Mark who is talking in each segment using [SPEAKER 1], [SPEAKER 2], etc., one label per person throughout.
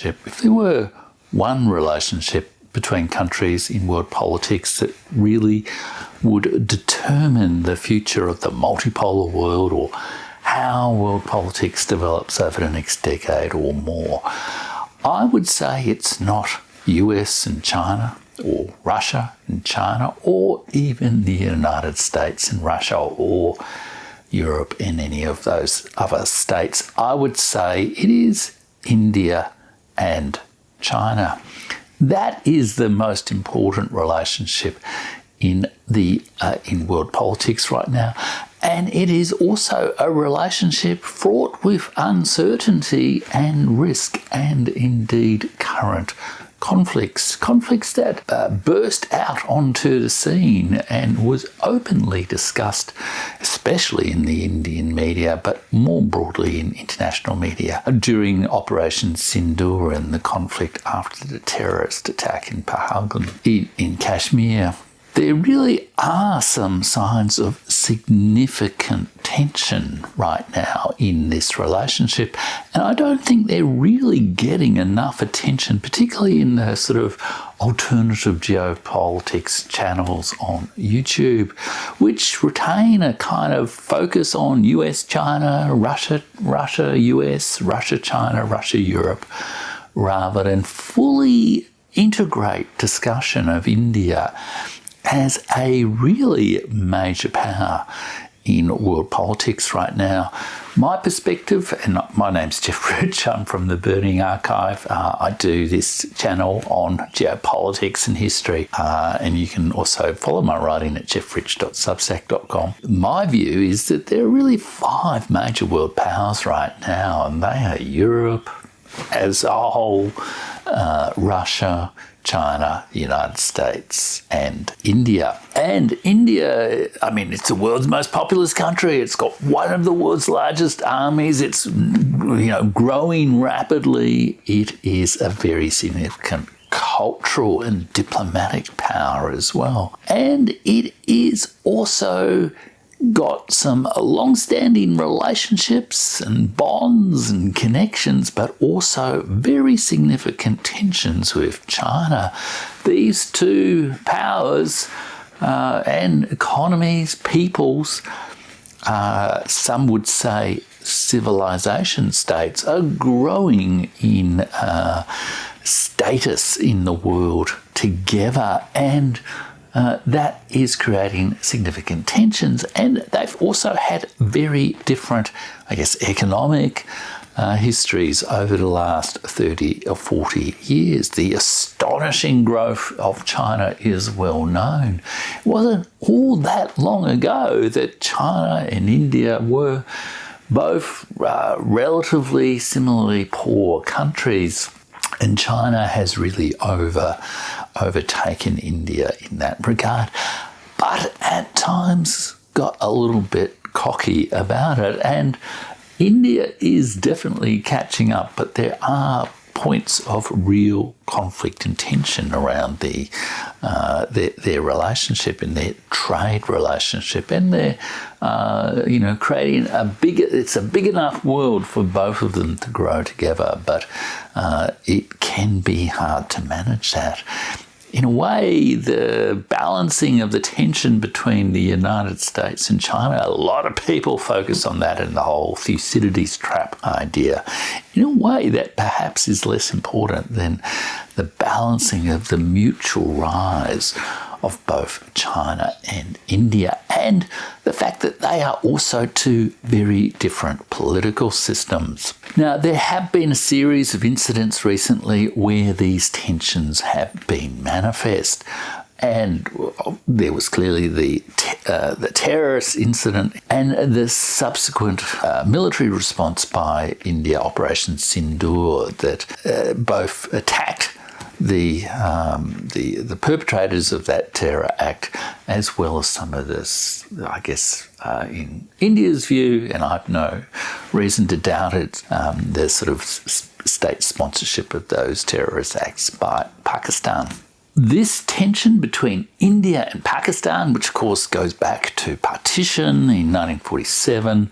[SPEAKER 1] If there were one relationship between countries in world politics that really would determine the future of the multipolar world or how world politics develops over the next decade or more, I would say it's not US and China or Russia and China or even the United States and Russia or Europe and any of those other states. I would say it is India and China. That is the most important relationship in world politics right now. And it is also a relationship fraught with uncertainty and risk and indeed current conflicts that burst out onto the scene and was openly discussed, especially in the Indian media, but more broadly in international media, during Operation Sindoor and the conflict after the terrorist attack in Pahalgam in Kashmir. There really are some signs of significant tension right now in this relationship, and I don't think they're really getting enough attention, particularly in the sort of alternative geopolitics channels on YouTube, which retain a kind of focus on US-China, Russia-US, Russia-China, Russia-Europe, rather than fully integrate discussion of India as a really major power in world politics right now. My perspective, and my name's Jeff Rich, I'm from the Burning Archive. I do this channel on geopolitics and history, and you can also follow my writing at jeffrich.substack.com. My view is that there are really 5 major world powers right now, and they are Europe as a whole, Russia, China, the United States, and India. And India, I mean, it's the world's most populous country. It's got one of the world's largest armies. It's, growing rapidly. It is a very significant cultural and diplomatic power as well. And it is also got some long-standing relationships and bonds and connections, but also very significant tensions with China. These two powers and economies, peoples, some would say civilization states, are growing in status in the world together, and that is creating significant tensions. And they've also had very different, economic histories over the last 30 or 40 years. The astonishing growth of China is well known. It wasn't all that long ago that China and India were both relatively similarly poor countries, and China has really overtaken India in that regard, but at times got a little bit cocky about it, and India is definitely catching up, but there are points of real conflict and tension around their relationship and their trade relationship, and they're creating it's a big enough world for both of them to grow together, but it can be hard to manage that. In a way, the balancing of the tension between the United States and China, a lot of people focus on that and the whole Thucydides trap idea. In a way, that perhaps is less important than the balancing of the mutual rise of both China and India, and the fact that they are also two very different political systems. Now, there have been a series of incidents recently where these tensions have been manifest, and there was clearly the terrorist incident and the subsequent military response by India, Operation Sindoor, that both attacked the perpetrators of that terror act, as well as some of this, in India's view, and I've no reason to doubt it, the sort of state sponsorship of those terrorist acts by Pakistan. This tension between India and Pakistan, which of course goes back to partition in 1947,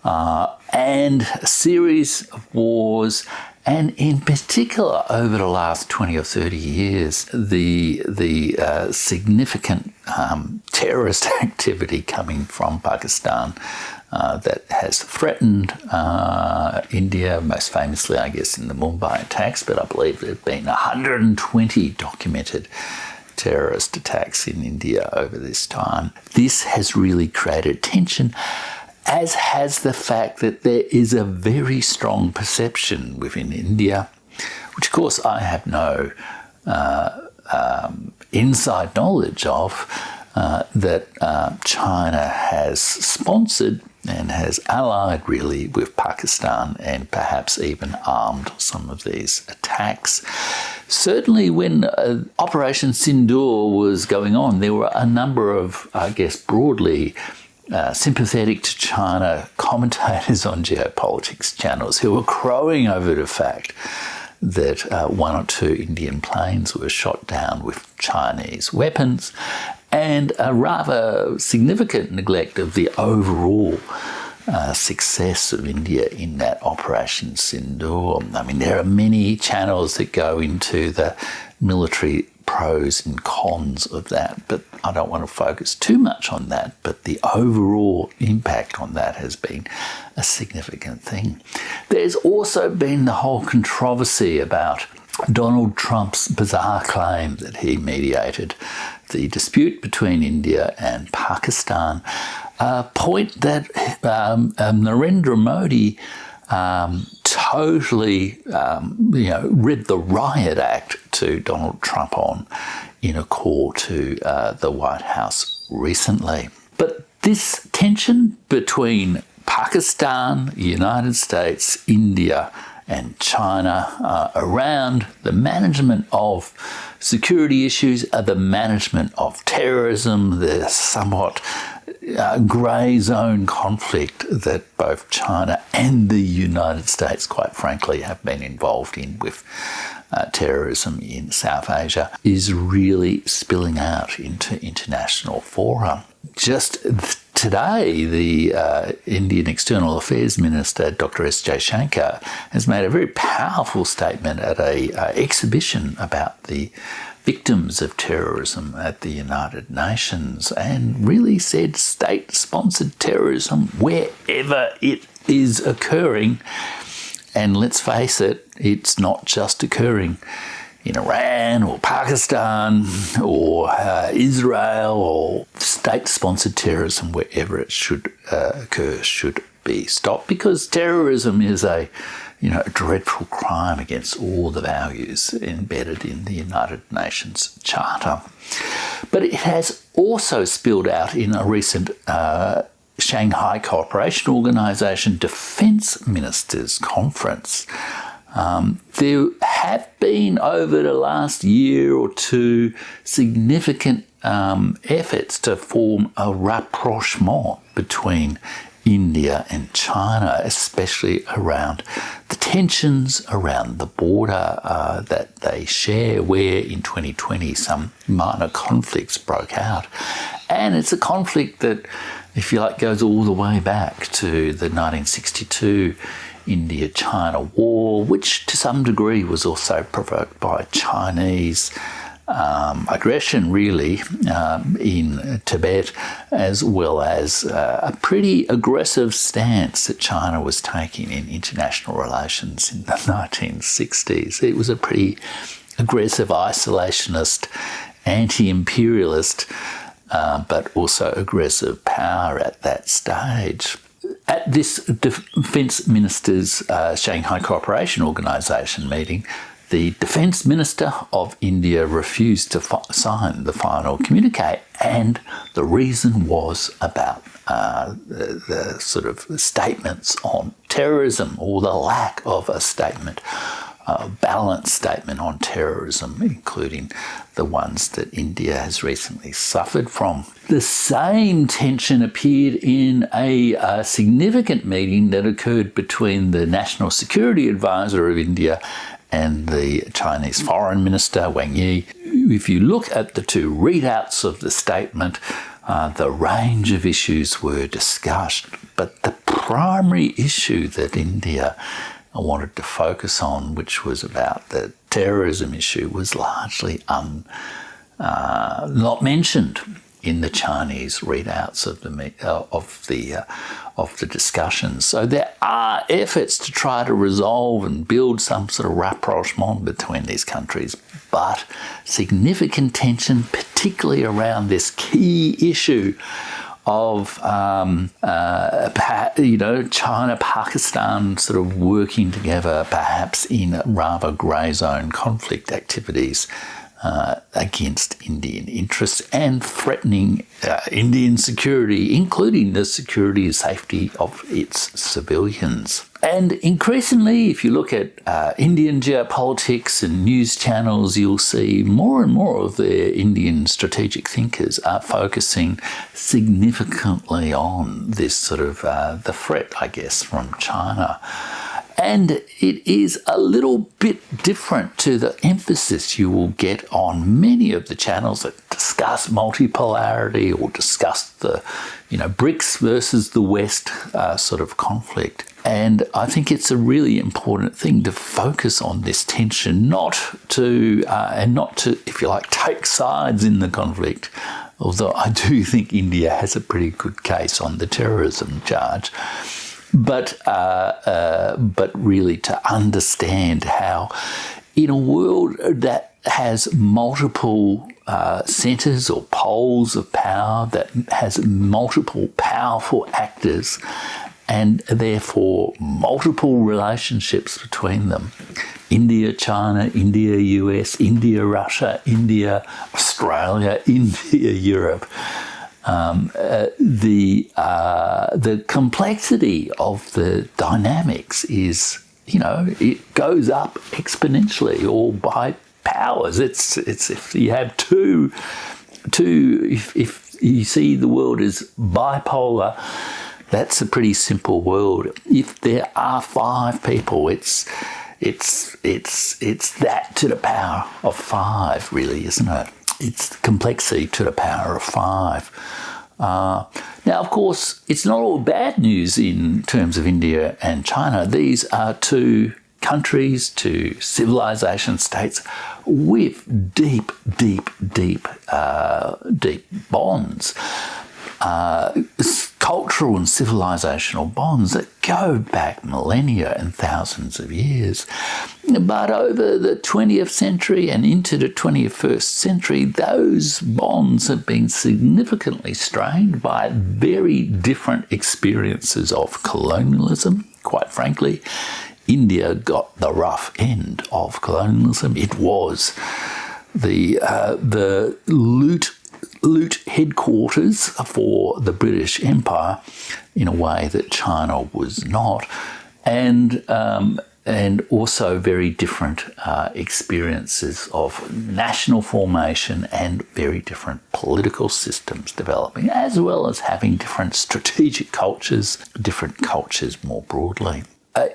[SPEAKER 1] and a series of wars And in particular, over the last 20 or 30 years, the significant terrorist activity coming from Pakistan that has threatened India, most famously, I guess, in the Mumbai attacks, but I believe there have been 120 documented terrorist attacks in India over this time. This has really created tension, as has the fact that there is a very strong perception within India, which of course I have no inside knowledge of, that China has sponsored and has allied really with Pakistan and perhaps even armed some of these attacks. Certainly when Operation Sindoor was going on, there were a number of, I guess, broadly sympathetic to China commentators on geopolitics channels who were crowing over the fact that one or two Indian planes were shot down with Chinese weapons, and a rather significant neglect of the overall success of India in that Operation Sindoor. I mean, there are many channels that go into the military pros and cons of that, but I don't want to focus too much on that. But the overall impact on that has been a significant thing. There's also been the whole controversy about Donald Trump's bizarre claim that he mediated the dispute between India and Pakistan, a point that Narendra Modi totally read the riot act to Donald Trump on in a call to the White House recently. But this tension between Pakistan, the United States, India and China around the management of security issues, the management of terrorism, the somewhat grey zone conflict that both China and the United States, quite frankly, have been involved in with terrorism in South Asia, is really spilling out into international fora. Just today, the Indian External Affairs Minister, Dr. S. Jaishankar, has made a very powerful statement at an exhibition about the victims of terrorism at the United Nations, and really said state-sponsored terrorism wherever it is occurring. And let's face it, it's not just occurring in Iran or Pakistan or Israel, or state-sponsored terrorism wherever it should occur should be stopped, because terrorism is a dreadful crime against all the values embedded in the United Nations Charter. But it has also spilled out in a recent Shanghai Cooperation Organization Defence Ministers Conference. There have been, over the last year or two, significant efforts to form a rapprochement between India and China, especially around the tensions around the border that they share, where in 2020 some minor conflicts broke out. And it's a conflict that, if you like, goes all the way back to the 1962 India-China War, which to some degree was also provoked by Chinese aggression, really, in Tibet, as well as a pretty aggressive stance that China was taking in international relations in the 1960s. It was a pretty aggressive, isolationist, anti-imperialist, but also aggressive power at that stage. At this Defence Ministers' Shanghai Cooperation Organisation meeting, the Defence Minister of India refused to sign the final communique, and the reason was about the sort of statements on terrorism, or the lack of a statement, a balanced statement on terrorism, including the ones that India has recently suffered from. The same tension appeared in a significant meeting that occurred between the National Security Advisor of India and the Chinese Foreign Minister, Wang Yi. If you look at the two readouts of the statement, the range of issues were discussed, but the primary issue that India I wanted to focus on, which was about the terrorism issue, was largely not mentioned in the Chinese readouts of the discussions. So there are efforts to try to resolve and build some sort of rapprochement between these countries, but significant tension, particularly around this key issue of China, Pakistan sort of working together, perhaps in rather grey zone conflict activities against Indian interests and threatening Indian security, including the security and safety of its civilians. And increasingly, if you look at Indian geopolitics and news channels, you'll see more and more of the Indian strategic thinkers are focusing significantly on this sort of the threat, I guess, from China. And it is a little bit different to the emphasis you will get on many of the channels that discuss multipolarity or discuss the, BRICS versus the West sort of conflict. And I think it's a really important thing to focus on this tension, not to, if you like, take sides in the conflict. Although I do think India has a pretty good case on the terrorism charge. But really to understand how, in a world that has multiple centres or poles of power, that has multiple powerful actors, and therefore multiple relationships between them, India, China, India, US, India, Russia, India, Australia, India, Europe, the complexity of the dynamics is, it goes up exponentially or by powers. It's if you have two, if you see the world as bipolar, that's a pretty simple world. If there are 5 people, it's that to the power of 5, really, isn't it? It's complexity to the power of 5. Now, of course, it's not all bad news in terms of India and China. These are 2 countries, 2 civilization states with deep bonds. Cultural and civilizational bonds that go back millennia and thousands of years. But over the 20th century and into the 21st century, those bonds have been significantly strained by very different experiences of colonialism. Quite frankly, India got the rough end of colonialism. It was the loot headquarters for the British Empire in a way that China was not, and also very different experiences of national formation and very different political systems developing, as well as having different strategic cultures, different cultures more broadly.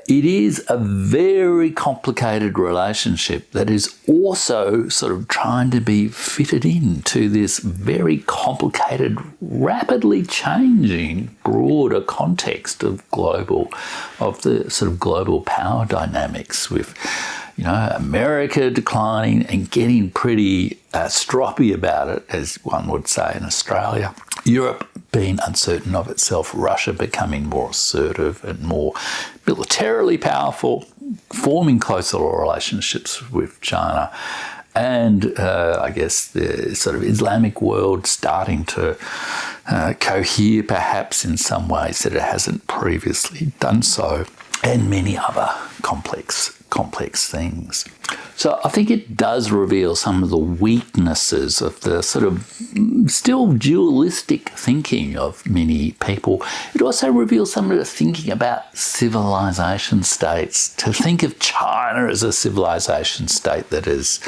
[SPEAKER 1] It is a very complicated relationship that is also sort of trying to be fitted into this very complicated, rapidly changing, broader context of the sort of global power dynamics with, America declining and getting pretty stroppy about it, as one would say in Australia. Europe being uncertain of itself, Russia becoming more assertive and more militarily powerful, forming closer relationships with China, and I guess the sort of Islamic world starting to cohere perhaps in some ways that it hasn't previously done so, and many other complex things. So I think it does reveal some of the weaknesses of the sort of still dualistic thinking of many people. It also reveals some of the thinking about civilization states. To think of China as a civilization state that is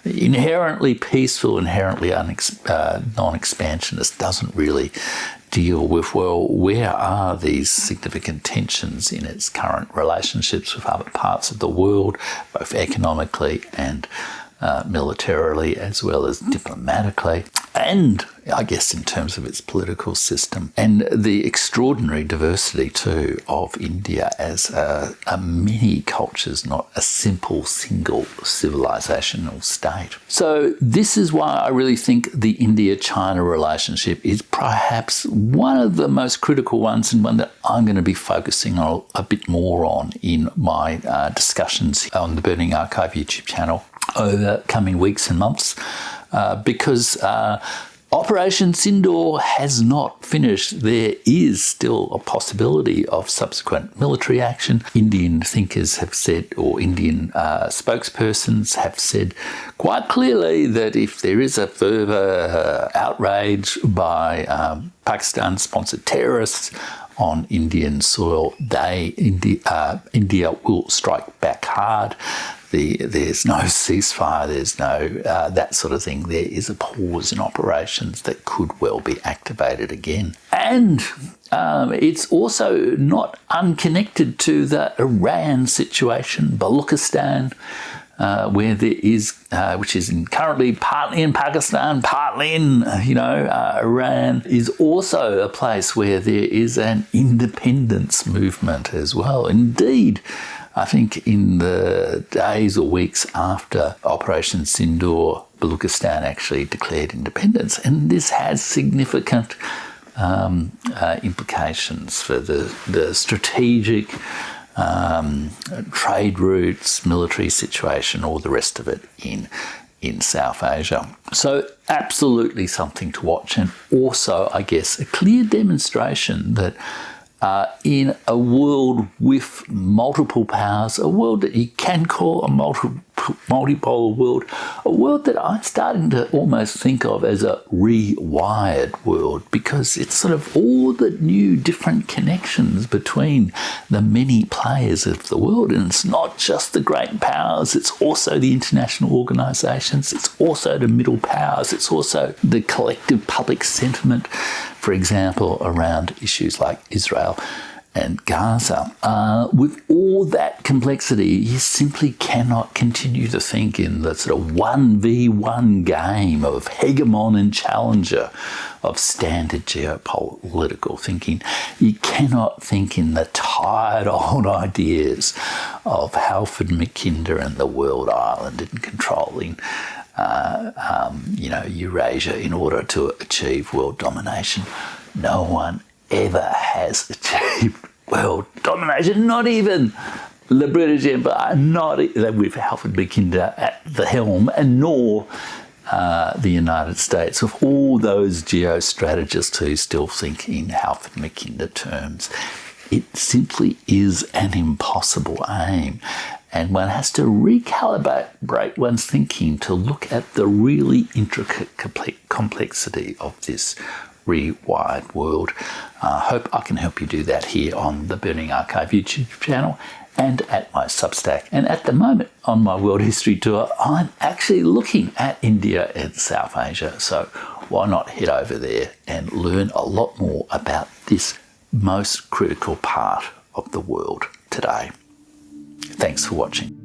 [SPEAKER 1] inherently peaceful, inherently non-expansionist, doesn't really deal with, well, where are these significant tensions in its current relationships with other parts of the world, both economically and militarily, as well as diplomatically, and I guess, in terms of its political system, and the extraordinary diversity too of India as a many cultures, not a simple single civilizational state. So this is why I really think the India-China relationship is perhaps one of the most critical ones, and one that I'm going to be focusing on a bit more on in my discussions on the Burning Archive YouTube channel over coming weeks and months, because Operation Sindoor has not finished. There is still a possibility of subsequent military action. Indian thinkers have said, or Indian spokespersons have said quite clearly, that if there is a further outrage by Pakistan-sponsored terrorists on Indian soil, India will strike back hard. There's no ceasefire, there's no that sort of thing. There is a pause in operations that could well be activated again. And it's also not unconnected to the Iran situation, Baluchistan, where there is, which is currently partly in Pakistan, partly in, Iran, is also a place where there is an independence movement as well. Indeed, I think in the days or weeks after Operation Sindoor, Baluchistan actually declared independence, and this has significant implications for the strategic trade routes, military situation, all the rest of it in South Asia. So absolutely something to watch, and also, I guess, a clear demonstration that in a world with multiple powers, a world that you can call a multipolar world, a world that I'm starting to almost think of as a rewired world, because it's sort of all the new different connections between the many players of the world. And it's not just the great powers, it's also the international organisations, it's also the middle powers, it's also the collective public sentiment, for example, around issues like Israel and Gaza. With all that complexity, you simply cannot continue to think in the sort of 1v1 game of hegemon and challenger of standard geopolitical thinking. You cannot think in the tired old ideas of Halford Mackinder and the world island and controlling Eurasia in order to achieve world domination. No one ever has achieved world domination, not even the British Empire, not with Halford Mackinder at the helm, and nor the United States, with all those geostrategists who still think in Halford Mackinder terms. It simply is an impossible aim. And one has to recalibrate one's thinking to look at the really intricate complexity of this rewired world. I hope I can help you do that here on the Burning Archive YouTube channel and at my Substack. And at the moment on my World History Tour, I'm actually looking at India and South Asia. So why not head over there and learn a lot more about this most critical part of the world today. Thanks for watching.